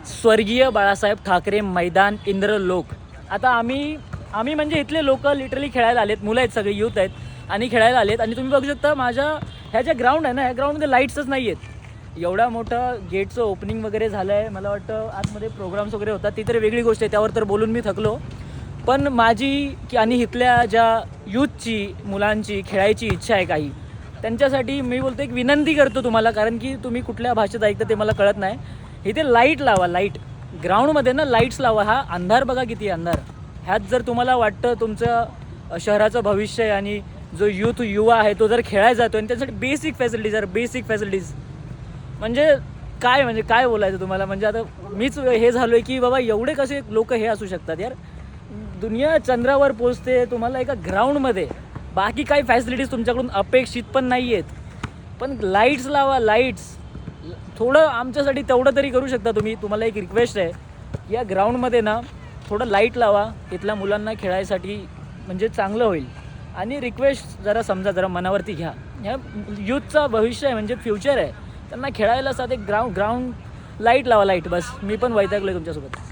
स्वर्गीय बाळासाहेब ठाकरे मैदान इंद्रलोक. आता आम्ही म्हणजे इथले लोक लिटरली खेळायला आलेत, मुलं आहेत, सगळे यूथ आहेत आणि खेळायला आलेत. आणि तुम्ही बघू शकता माझ्या ह्या ज्या ग्राउंड आहे ना, ह्या ग्राउंडमध्ये लाईट्सच नाही आहेत. एवढा मोठं गेटचं ओपनिंग वगैरे झालं आहे. मला वाटतं आतमध्ये प्रोग्राम्स वगैरे होतात, ती तर वेगळी गोष्ट आहे, त्यावर तर बोलून मी थकलो. पण माझी आणि इथल्या ज्या यूथची मुलांची खेळायची इच्छा आहे काही, त्यांच्यासाठी मी बोलतो एक विनंती करतो तुम्हाला, कारण की तुम्ही कुठल्या भाषेत ऐकता ते मला कळत नाही. इथे लाईट लावा, लाईट ग्राउंडमध्ये ना लाईट्स लावा. हा अंधार बघा किती अंधार. ह्यात जर तुम्हाला वाटतं तुमचं शहराचं भविष्य आहे आणि जो युवा आहे तो जर खेळायला जातो आणि त्यासाठी बेसिक फॅसिलिटीज म्हणजे काय बोलायचं तुम्हाला. म्हणजे आता मीच हे झालो आहे की बाबा एवढे कसे लोक हे असू शकतात यार. दुनिया चंद्रावर पोचते, तुम्हाला एका ग्राउंडमध्ये बाकी काही फॅसिलिटीज तुमच्याकडून अपेक्षित पण नाही आहेत, पण लाईट्स लावा. लाईट्स थोडं आमच्यासाठी तेवढं तरी करू शकता तुम्ही. तुम्हाला एक रिक्वेस्ट आहे, या ग्राउंडमध्ये ना थोडं लाईट लावा, इथल्या मुलांना खेळायसाठी म्हणजे चांगलं होईल. आणि रिक्वेस्ट जरा समजा, जरा मनावरती घ्या. ह्या यूथचा भविष्य आहे, म्हणजे फ्युचर आहे, त्यांना खेळायला साधे ग्राउंड लाईट लावा, लाईट. बस मी पण वैतागलो आहे तुमच्यासोबत.